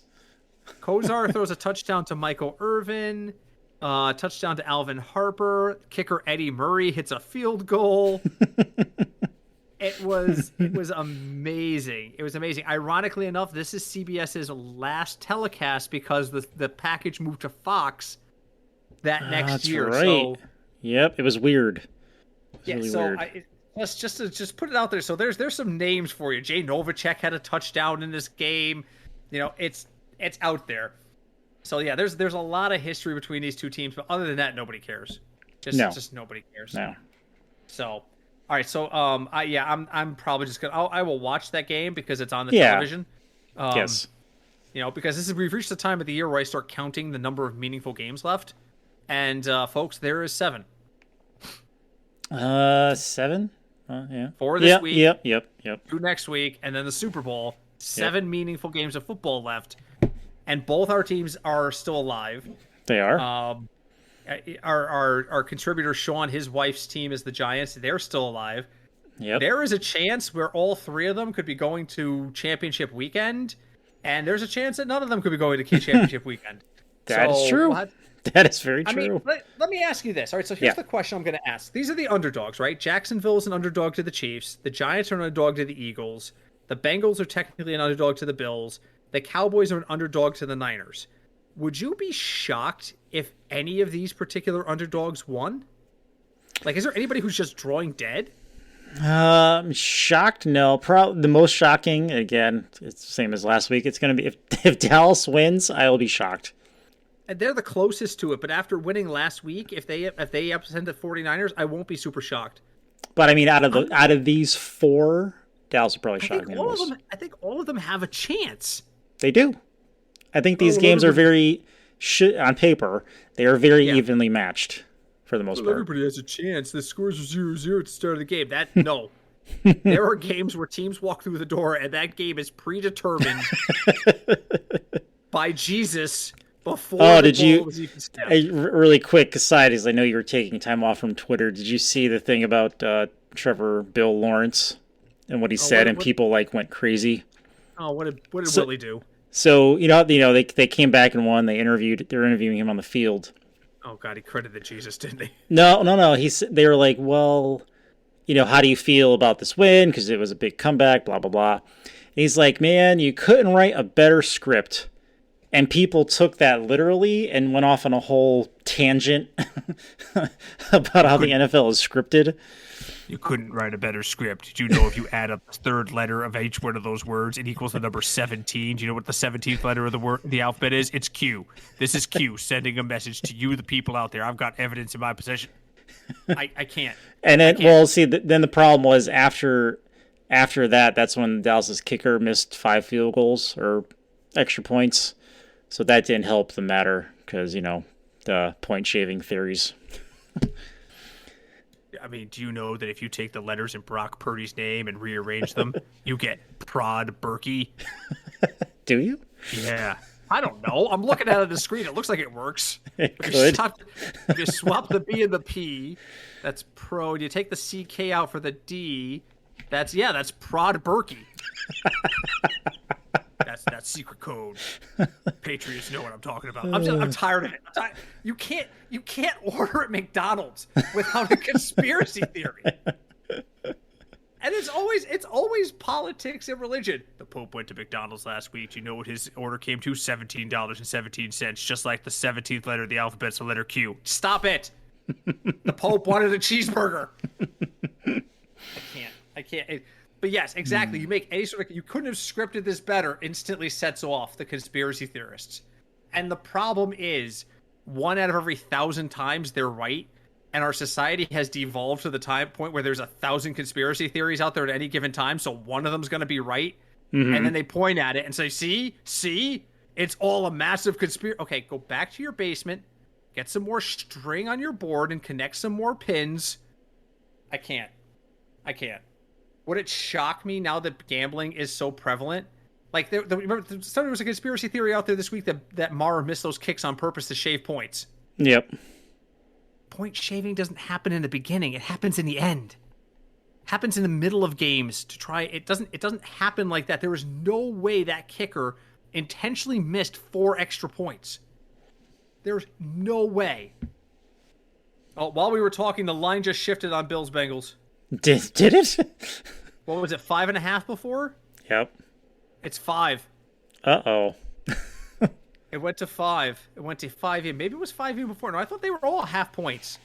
Kosar throws a touchdown to Michael Irvin. Touchdown to Alvin Harper. Kicker Eddie Murray hits a field goal. It was amazing. It was amazing. Ironically enough, this is CBS's last telecast because the package moved to Fox that next year. Right. So, yep, it was weird. Really weird. Let's just put it out there. So there's some names for you. Jay Novacek had a touchdown in this game. It's out there. So yeah, there's a lot of history between these two teams, but other than that, nobody cares. Just nobody cares. No. So, all right. So I'm probably just gonna. I will watch that game because it's on the television. Yes. Because we've reached the time of the year where I start counting the number of meaningful games left, and folks, there is 7. 7. Yeah. 4 this week. Yep. 2 next week, and then the Super Bowl. 7 meaningful games of football left. And both our teams are still alive. They are. Our contributor Sean, his wife's team is the Giants. They're still alive. Yep. There is a chance where all 3 of them could be going to championship weekend, and there's a chance that none of them could be going to championship weekend. That is true. That is very true. I mean, let me ask you this. All right, so here's the question I'm going to ask. These are the underdogs, right? Jacksonville is an underdog to the Chiefs. The Giants are an underdog to the Eagles. The Bengals are technically an underdog to the Bills. The Cowboys are an underdog to the Niners. Would you be shocked if any of these particular underdogs won? Like, is there anybody who's just drawing dead? Shocked? No. The most shocking, again, it's the same as last week. It's going to be if Dallas wins, I will be shocked. And they're the closest to it, but after winning last week, if they upset the 49ers, I won't be super shocked. But I mean, out of these 4, Dallas will probably shock me the most. I think all of them have a chance. They do. I think these games are very, on paper, they are very evenly matched for the most part. Everybody has a chance. The scores are 0-0 at the start of the game. No. There are games where teams walk through the door, and that game is predetermined by Jesus before the ball was even snapped. Really quick aside, as I know you were taking time off from Twitter, did you see the thing about Trevor Bill Lawrence and what he said, and people went crazy? Oh, what did Willie do? So they came back and won. They're interviewing him on the field. Oh God, he credited Jesus, didn't he? No. They were like, well, how do you feel about this win? Because it was a big comeback, blah blah blah. And he's like, man, you couldn't write a better script. And people took that literally and went off on a whole tangent about how the NFL is scripted. You couldn't write a better script. Did you know if you add up the third letter of each one of those words, it equals the number 17? Do you know what the 17th letter of the alphabet is? It's Q. This is Q sending a message to you, the people out there. I've got evidence in my possession. I can't. And then, then the problem was after that, that's when Dallas's kicker missed 5 field goals or extra points. So that didn't help the matter because, the point shaving theories. I mean, do you know that if you take the letters in Brock Purdy's name and rearrange them, you get Prod Berkey? Do you? Yeah. I don't know. I'm looking at it on the screen. It looks like it works. It could. If you swap the B and the P, that's Pro. You take the CK out for the D, that's Prod Berkey. That's secret code. Patriots know what I'm talking about. I'm tired of it. You can't order at McDonald's without a conspiracy theory. And it's always politics and religion. The Pope went to McDonald's last week. Do you know what his order came to? $17.17, just like the 17th letter of the alphabet's the letter Q. Stop it. The Pope wanted a cheeseburger. I can't. But yes, exactly. You make any sort of, you couldn't have scripted this better, instantly sets off the conspiracy theorists. And the problem is, 1 out of every 1,000 times they're right, and our society has devolved to the point where there's 1,000 conspiracy theories out there at any given time, so one of them's going to be right, and then they point at it and say, see, it's all a massive conspiracy. Okay, go back to your basement, get some more string on your board, and connect some more pins. I can't. Would it shock me now that gambling is so prevalent? Like, remember, there was a conspiracy theory out there this week that Maher missed those kicks on purpose to shave points. Yep. Point shaving doesn't happen in the beginning. It happens in the end. It happens in the middle of games to try. It doesn't happen like that. There is no way that kicker intentionally missed 4 extra points. There's no way. Oh, while we were talking, the line just shifted on Bills Bengals. Did it? What was it, 5.5 before? Yep. It's 5. Uh-oh. It went to 5. It went to 5 even. Maybe it was 5 even before. No, I thought they were all half points.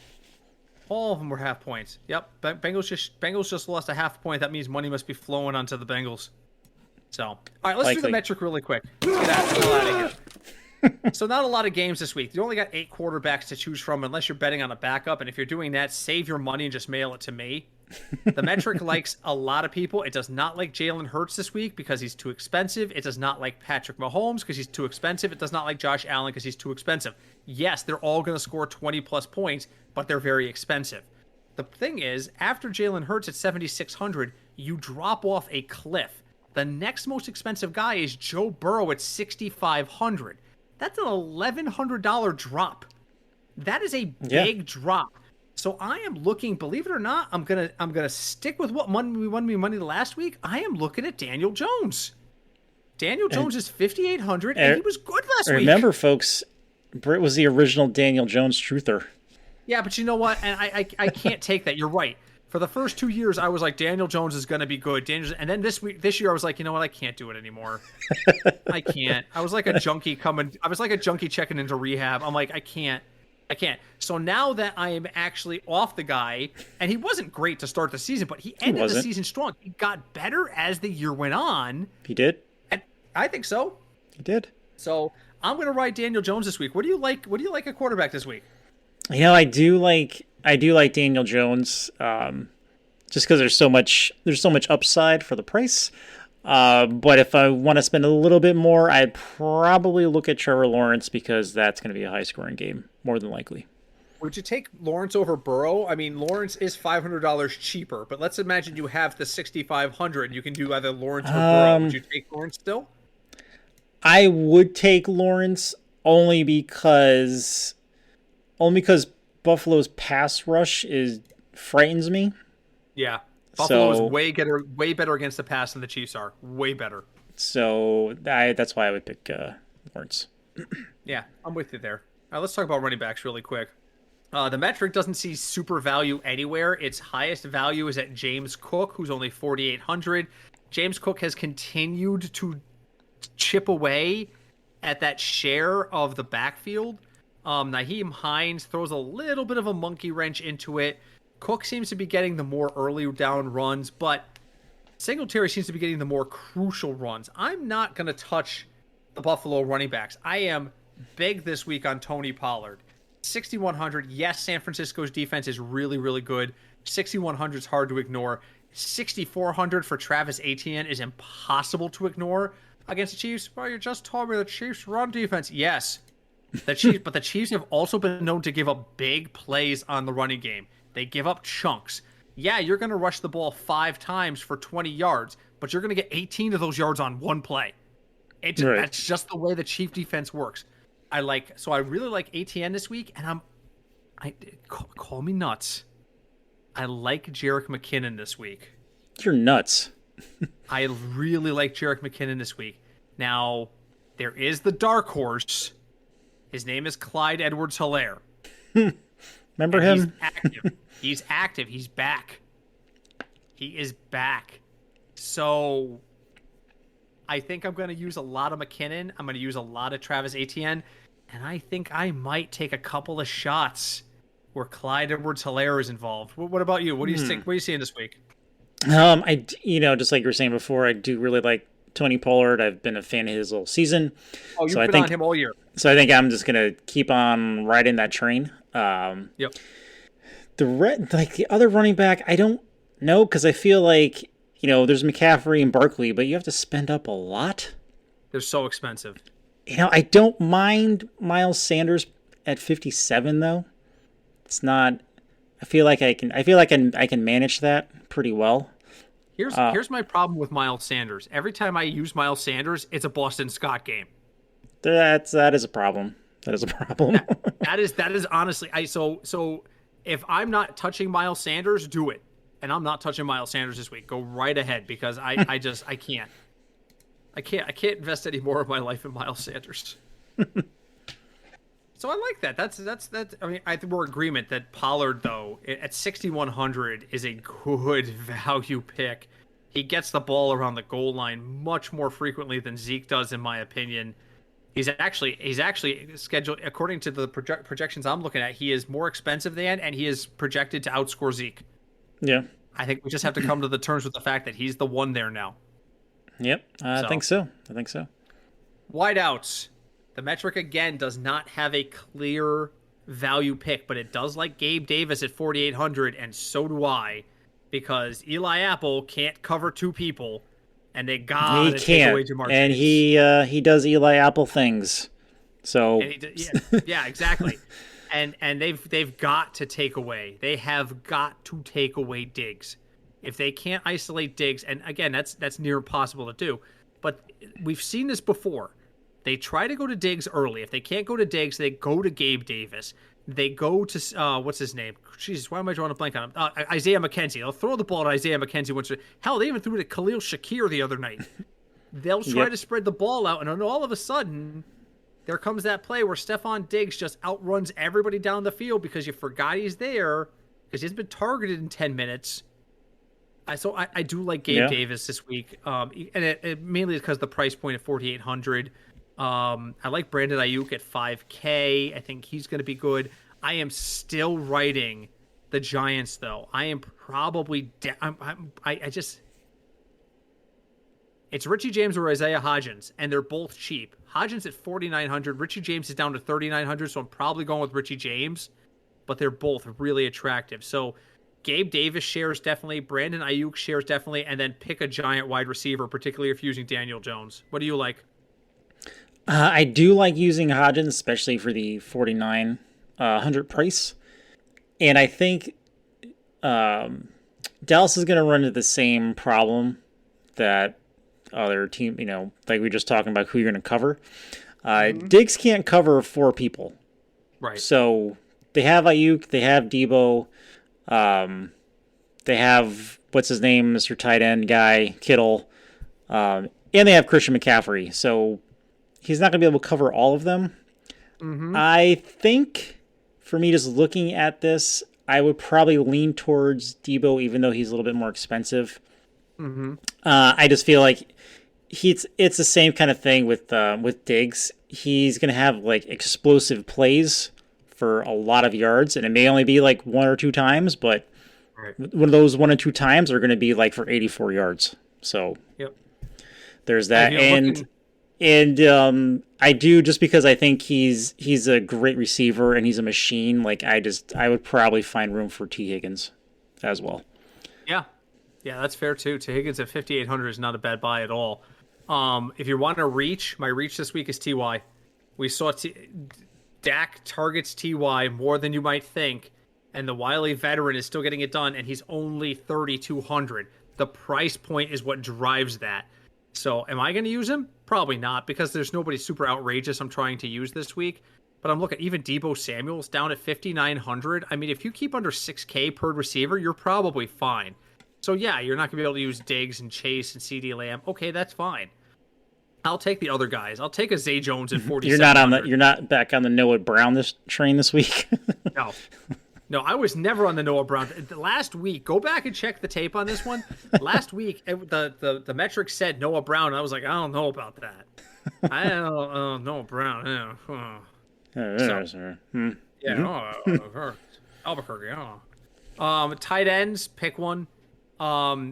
All of them were half points. Yep. Bengals just lost a half point. That means money must be flowing onto the Bengals. So, all right, let's do the metric really quick. Let's get that the hell out of here. So not a lot of games this week. You only got 8 quarterbacks to choose from unless you're betting on a backup. And if you're doing that, save your money and just mail it to me. The metric likes a lot of people. It does not like Jalen Hurts this week because he's too expensive. It does not like Patrick Mahomes because he's too expensive. It does not like Josh Allen because he's too expensive. Yes, they're all going to score 20-plus points, but they're very expensive. The thing is, after Jalen Hurts at 7,600, you drop off a cliff. The next most expensive guy is Joe Burrow at 6,500. That's an $1,100 drop. That is a big drop. So I am looking, believe it or not, I'm gonna stick with what won me money last week. I am looking at Daniel Jones. Daniel Jones is 5,800, and he was good last week. Remember, folks, Britt was the original Daniel Jones truther. Yeah, but you know what? And I can't take that. You're right. For the first 2 years, I was like, Daniel Jones is going to be good. And then this year, I was like, you know what? I can't do it anymore. I can't. I was like a junkie checking into rehab. I'm like, I can't. So now that I am actually off the guy, and he wasn't great to start the season, but he ended the season strong. He got better as the year went on. He did? And I think so. He did. So I'm going to ride Daniel Jones this week. What do you like? What do you like a quarterback this week? You know, I do like Daniel Jones, just because there's so much upside for the price. But if I want to spend a little bit more, I'd probably look at Trevor Lawrence because that's going to be a high-scoring game, more than likely. Would you take Lawrence over Burrow? I mean, Lawrence is $500 cheaper, but let's imagine you have the 6,500. You can do either Lawrence or Burrow. Would you take Lawrence still? I would take Lawrence only because Buffalo's pass rush frightens me. Yeah. Buffalo is way better against the pass than the Chiefs are. Way better. So that's why I would pick Lawrence. Yeah, I'm with you there. All right, let's talk about running backs really quick. The metric doesn't see super value anywhere. Its highest value is at James Cook, who's only 4,800. James Cook has continued to chip away at that share of the backfield. Nyheim Hines throws a little bit of a monkey wrench into it. Cook seems to be getting the more early down runs, but Singletary seems to be getting the more crucial runs. I'm not going to touch the Buffalo running backs. I am big this week on Tony Pollard. 6,100. Yes, San Francisco's defense is really, really good. 6,100 is hard to ignore. 6,400 for Travis Etienne is impossible to ignore against the Chiefs. Well, you just told me the Chiefs run defense. Yes. But the Chiefs have also been known to give up big plays on the running game. They give up chunks. Yeah, you're going to rush the ball 5 times for 20 yards, but you're going to get 18 of those yards on one play. That's just the way the Chief defense works. I really like ATN this week, and call me nuts. I like Jerick McKinnon this week. You're nuts. I really like Jerick McKinnon this week. Now, there is the dark horse. His name is Clyde Edwards-Helaire. Remember him? He's active. He's back. He is back. So I think I'm going to use a lot of McKinnon. I'm going to use a lot of Travis Etienne. And I think I might take a couple of shots where Clyde Edwards-Helaire is involved. What about you? What do you think? What are you seeing this week? Just like you were saying before, I do really like Tony Pollard. I've been a fan of his little season. Oh, you've been on him all year. So I think I'm just going to keep on riding that train. Yep. The other running back, I don't know, because I feel like, there's McCaffrey and Barkley, but you have to spend up a lot. They're so expensive. I don't mind Miles Sanders at 57 though. It's not. I feel like I can manage that pretty well. Here's my problem with Miles Sanders. Every time I use Miles Sanders, it's a Boston Scott game. That is a problem. That is a problem. that is honestly so if I'm not touching Miles Sanders, do it. And I'm not touching Miles Sanders this week. Go right ahead because I can't. I can't invest any more of my life in Miles Sanders. So I like that. That's. I mean, I think we're in agreement that Pollard, though, at 6,100 is a good value pick. He gets the ball around the goal line much more frequently than Zeke does, in my opinion. He's actually scheduled, according to the projections I'm looking at, he is more expensive than, and he is projected to outscore Zeke. Yeah. I think we just have to come to the terms with the fact that he's the one there now. Yep. I think so. Wideouts. The metric, again, does not have a clear value pick, but it does like Gabe Davis at 4,800, and so do I, because Eli Apple can't cover two people, and they gotta take away Jamar and Chase. he does Eli Apple things. So yeah, exactly. And they've got to take away. They have got to take away Diggs. If they can't isolate Diggs, and again, that's near impossible to do, but we've seen this before. They try to go to Diggs early. If they can't go to Diggs, they go to Gabe Davis. They go to what's his name? Jesus, why am I drawing a blank on him? Isaiah McKenzie. They'll throw the ball to Isaiah McKenzie once. Hell, they even threw it to Khalil Shakir the other night. They'll try to spread the ball out, and all of a sudden, there comes that play where Stephon Diggs just outruns everybody down the field because you forgot he's there because he's been targeted in 10 minutes. So I do like Gabe Davis this week, and it mainly because the price point at 4,800. I like Brandon Ayuk at 5K. I think he's going to be good. I am still writing the Giants, though. I am probably it's Richie James or Isaiah Hodgins, and they're both cheap. Hodgins at 4,900. Richie James is down to 3,900, so I'm probably going with Richie James, but they're both really attractive. So Gabe Davis shares definitely, Brandon Ayuk shares definitely, and then pick a giant wide receiver, particularly if using Daniel Jones. What do you like? I do like using Hodgins, especially for the 4,900 price. And I think Dallas is going to run into the same problem that other team, like we were just talking about who you're going to cover. Diggs can't cover four people. Right. So they have Ayuk, they have Debo, they have, what's his name, Mr. Tight End guy, Kittle, and they have Christian McCaffrey. So he's not going to be able to cover all of them. I think, for me, just looking at this, I would probably lean towards Debo, even though he's a little bit more expensive. I just feel like it's the same kind of thing with Diggs. He's going to have like explosive plays for a lot of yards, and it may only be like one or two times, but one of those 1 or 2 times are going to be like for 84 yards. So there's that. And I do, just because I think he's a great receiver and he's a machine. Like I would probably find room for T. Higgins as well. Yeah, that's fair too. T. Higgins at 5,800 is not a bad buy at all. If you want to reach, my reach this week is Ty. We saw Dak targets Ty more than you might think, and the wily veteran is still getting it done, and he's only 3,200. The price point is what drives that. So am I going to use him? Probably not, because there's nobody super outrageous I'm trying to use this week. But I'm looking, even Deebo Samuel's down at 5,900. I mean, if you keep under 6K per receiver, you're probably fine. So yeah, you're not going to be able to use Diggs and Chase and CeeDee Lamb. Okay, that's fine. I'll take the other guys. I'll take a Zay Jones at 4,700. You're not back on the Noah Brown train this week. No, I was never on the Noah Brown. Last week, go back and check the tape on this one. Last week, the metrics said Noah Brown, and I was like, I don't know about that. I don't Noah Brown. Albuquerque. Tight ends, pick one.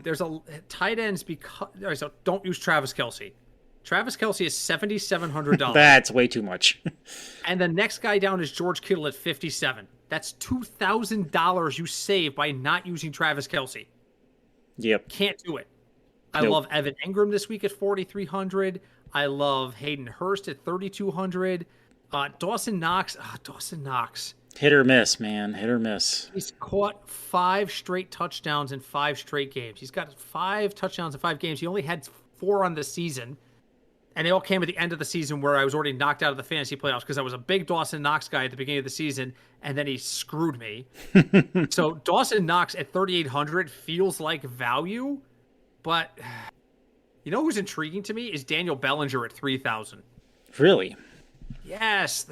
There's a tight ends because so don't use Travis Kelce. Travis Kelce is $7,700. That's way too much. And the next guy down is George Kittle at $57. That's $2,000 you save by not using Travis Kelce. Yep. Can't do it. I love Evan Engram this week at 4,300. I love Hayden Hurst at 3,200. Dawson Knox. Dawson Knox. Hit or miss, man. Hit or miss. He's caught 5 straight touchdowns in 5 straight games. He's got 5 touchdowns in 5 games. He only had 4 on the season. And they all came at the end of the season where I was already knocked out of the fantasy playoffs because I was a big Dawson Knox guy at the beginning of the season, and then he screwed me. So Dawson Knox at 3,800 feels like value, but you know who's intriguing to me is Daniel Bellinger at 3,000. Really? Yes,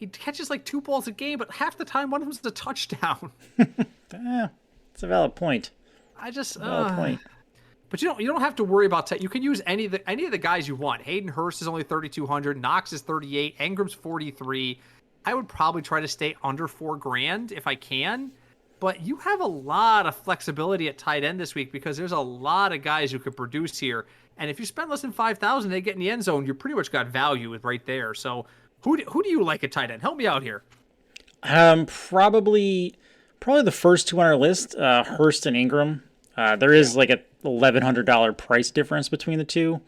He catches like 2 balls a game, but half the time one of them's a touchdown. It's a valid point. I just Valid point. But you don't have to worry about you can use any of the guys you want. Hayden Hurst is only 3,200, Knox is 38, Engram's 43. I would probably try to stay under $4,000 if I can. But you have a lot of flexibility at tight end this week because there's a lot of guys who could produce here. And if you spend less than $5,000, they get in the end zone. You pretty much got value right there. So who do you like at tight end? Help me out here. Probably the first two on our list, Hurst and Ingram. There is like a $1,100 price difference between the two.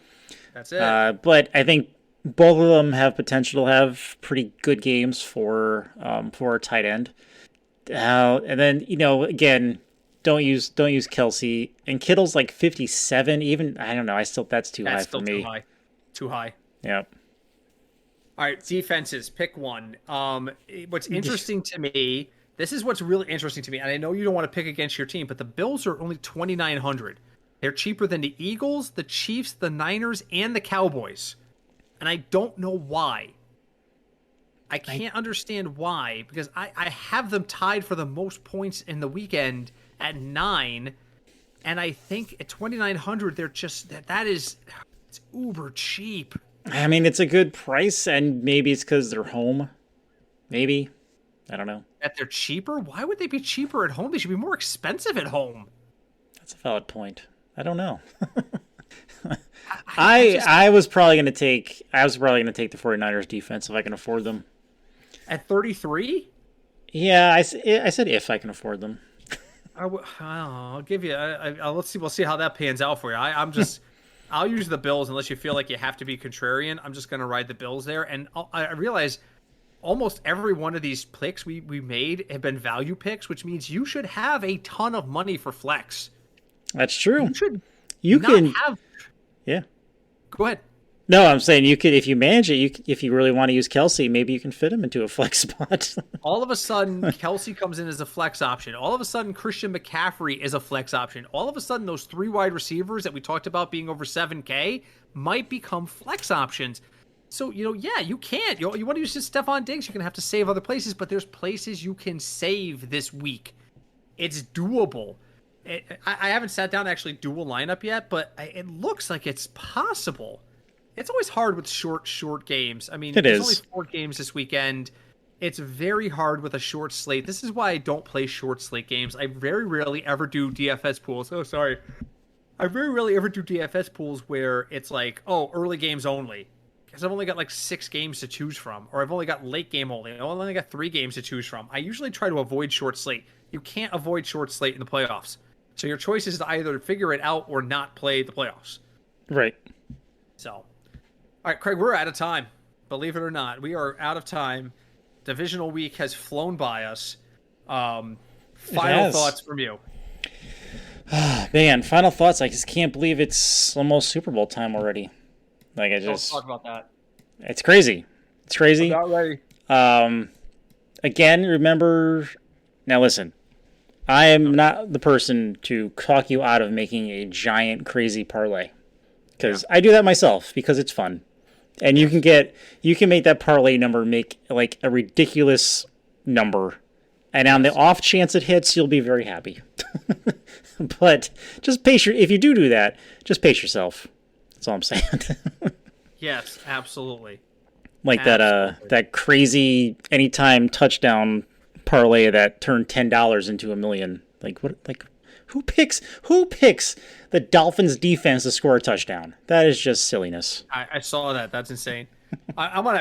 That's it. But I think both of them have potential to have pretty good games for a tight end. And then, again, don't use Kelsey. And Kittle's like 57. Even I don't know. That's too high for me. Too high. Yep. All right, defenses. Pick one. What's interesting to me. This is what's really interesting to me, and I know you don't want to pick against your team, but the Bills are only 2,900. They're cheaper than the Eagles, the Chiefs, the Niners, and the Cowboys. And I don't know why. I can't understand why, because I have them tied for the most points in the weekend at 9, and I think at 2,900 they're just it's uber cheap. I mean, it's a good price, and maybe it's because they're home. Maybe. I don't know. That they're cheaper? Why would they be cheaper at home? They should be more expensive at home. That's a valid point. I don't know. I was probably going to take the 49ers defense if I can afford them. At 33? Yeah, I said if I can afford them. I'll give you. Let's see. We'll see how that pans out for you. I'll use the Bills unless you feel like you have to be contrarian. I'm just going to ride the Bills there, and I realize almost every one of these picks we made have been value picks, which means you should have a ton of money for flex. That's true. You can have. Yeah. Go ahead. No, I'm saying you could, if you manage it, if you really want to use Kelsey, maybe you can fit him into a flex spot. All of a sudden, Kelsey comes in as a flex option. All of a sudden, Christian McCaffrey is a flex option. All of a sudden, those 3 wide receivers that we talked about being over 7K might become flex options. So, yeah, you can't. You want to use just Stephon Diggs, you're going to have to save other places, but there's places you can save this week. It's doable. I haven't sat down to actually do a lineup yet, but it looks like it's possible. It's always hard with short games. I mean, there's only 4 games this weekend. It's very hard with a short slate. This is why I don't play short slate games. I very rarely ever do DFS pools. Oh, sorry. I very rarely ever do DFS pools where it's like, early games only. Because I've only got like 6 games to choose from. Or I've only got late game only. I've only got 3 games to choose from. I usually try to avoid short slate. You can't avoid short slate in the playoffs. So your choice is to either figure it out or not play the playoffs. Right. So, all right, Craig, we're out of time. Believe it or not, we are out of time. Divisional week has flown by us. Final thoughts from you. Man, final thoughts. I just can't believe it's almost Super Bowl time already. Let's talk about that. It's crazy. It's crazy. I'm not ready. Again, remember. Now listen. I am not the person to talk you out of making a giant crazy parlay, because I do that myself because it's fun, and you can make that parlay number make like a ridiculous number, and on the off chance it hits, you'll be very happy. But just if you do that, just pace yourself. That's all I'm saying. Yes, absolutely. Like that crazy anytime touchdown parlay that turned $10 into $1 million. Like what? Like who picks the Dolphins defense to score a touchdown? That is just silliness. I saw that. That's insane.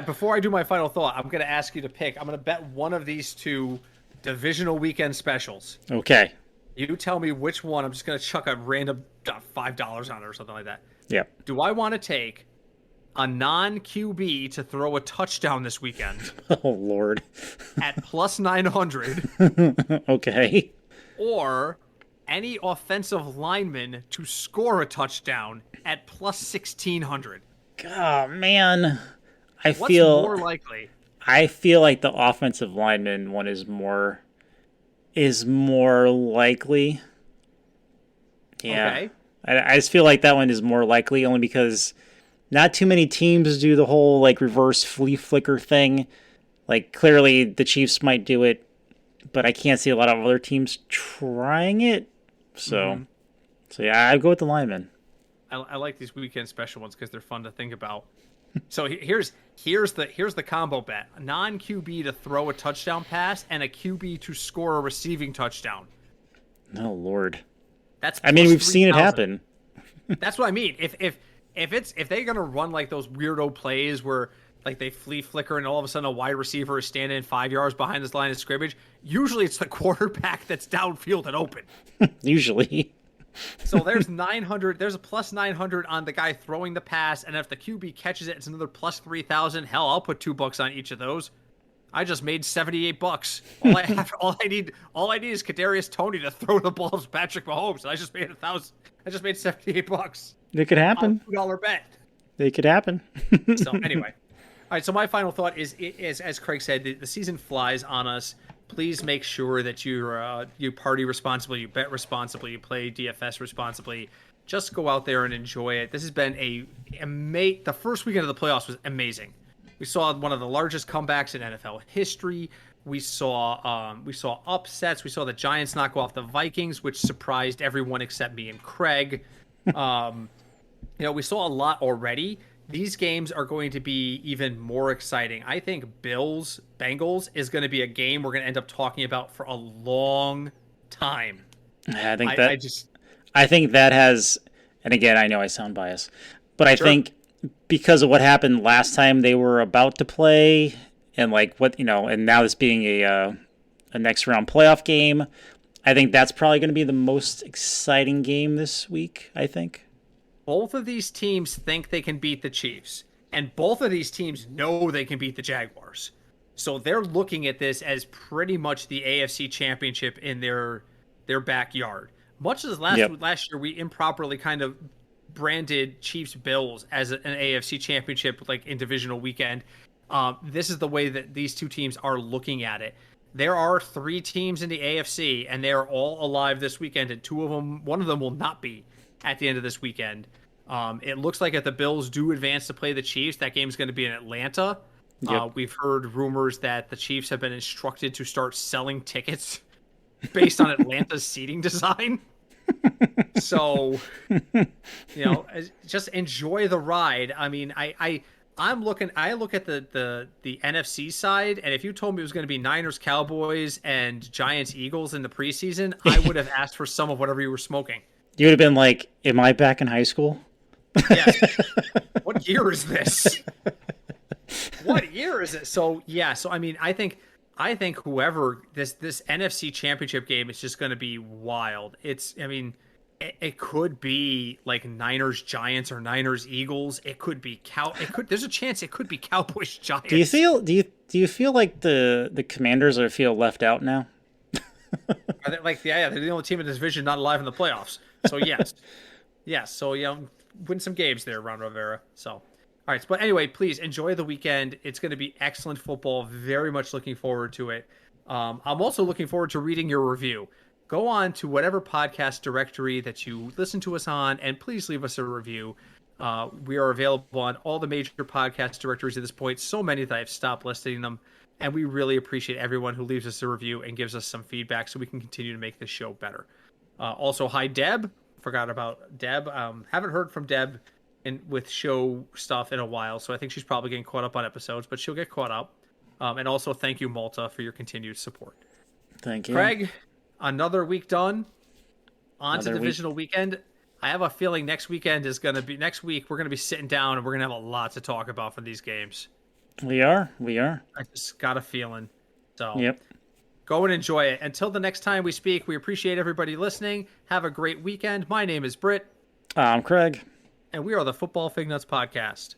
Before I do my final thought, I'm gonna ask you to pick. I'm gonna bet one of these 2 divisional weekend specials. Okay. You tell me which one. I'm just gonna chuck a random $5 on it or something like that. Yep. Do I want to take a non-QB to throw a touchdown this weekend? Oh, Lord. At plus 900. Okay. Or any offensive lineman to score a touchdown at plus 1,600. Oh, man. What's more likely? I feel like the offensive lineman one is more likely. Yeah. Okay. I just feel like that one is more likely only because not too many teams do the whole like reverse flea flicker thing. Like, clearly the Chiefs might do it, but I can't see a lot of other teams trying it. So, yeah, I'd go with the linemen. I like these weekend special ones because they're fun to think about. So here's the combo bet: a non QB to throw a touchdown pass and a QB to score a receiving touchdown. Oh Lord. That's I mean, plus we've seen it 3,000. happen. That's what I mean. If they're gonna run like those weirdo plays where like they flea flicker and all of a sudden a wide receiver is standing 5 yards behind his line of scrimmage, usually it's the quarterback that's downfield and open. Usually. So there's 900. There's a plus 900 on the guy throwing the pass, and if the QB catches it, it's another plus 3,000. Hell, I'll put $2 on each of those. I just made $78. All I need is Kadarius Toney to throw the ball to Patrick Mahomes, and I just made $1,000. I just made $78. It could happen. $2 bet. It could happen. So anyway, all right. So my final thought is as Craig said, the season flies on us. Please make sure that you party responsibly, you bet responsibly, you play DFS responsibly. Just go out there and enjoy it. This has been the first weekend of the playoffs was amazing. We saw one of the largest comebacks in NFL history. We saw upsets. We saw the Giants knock off the Vikings, which surprised everyone except me and Craig. We saw a lot already. These games are going to be even more exciting. I think Bills-Bengals is going to be a game we're going to end up talking about for a long time. I think that has, and again, I know I sound biased, but I think because of what happened last time they were about to play, and and now this being a next round playoff game, I think that's probably going to be the most exciting game this week, I think. Both of these teams think they can beat the Chiefs, and both of these teams know they can beat the Jaguars. So they're looking at this as pretty much the AFC Championship in their backyard. Much as last year we improperly kind of branded Chiefs-Bills as an AFC Championship, like in Divisional Weekend. This is the way that these two teams are looking at it. There are 3 teams in the AFC, and they are all alive this weekend, and one of them will not be at the end of this weekend. It looks like if the Bills do advance to play the Chiefs, that game's going to be in Atlanta. Yep. We've heard rumors that the Chiefs have been instructed to start selling tickets based on Atlanta's seating design. So, just enjoy the ride. I mean, I look at the NFC side, and if you told me it was going to be Niners, Cowboys, and Giants, Eagles in the preseason, I would have asked for some of whatever you were smoking. You would have been like, am I back in high school? Yes. What year is this? What year is it? So I mean, I think whoever this NFC Championship game is just going to be wild. It could be like Niners Giants or Niners Eagles. It could be there's a chance it could be Cowboys Giants. Do you feel like the Commanders feel left out now? Are they they're the only team in this division not alive in the playoffs. So yes. So win some games there, Ron Rivera. So all right, but anyway, please enjoy the weekend. It's going to be excellent football. Very much looking forward to it. I'm also looking forward to reading your review. Go on to whatever podcast directory that you listen to us on, and please leave us a review. We are available on all the major podcast directories at this point, so many that I've stopped listing them, and we really appreciate everyone who leaves us a review and gives us some feedback so we can continue to make this show better. Also, hi, Deb. Forgot about Deb. Haven't heard from Deb with show stuff in a while, so I think she's probably getting caught up on episodes, but she'll get caught up. And also, thank you, Malta, for your continued support. Thank you. Craig, another week done. On to Divisional Weekend. I have a feeling next week we're going to be sitting down and we're going to have a lot to talk about for these games. We are. I just got a feeling. So yep. Go and enjoy it. Until the next time we speak, we appreciate everybody listening. Have a great weekend. My name is Britt. I'm Craig. And we are the Football Fignuts Podcast.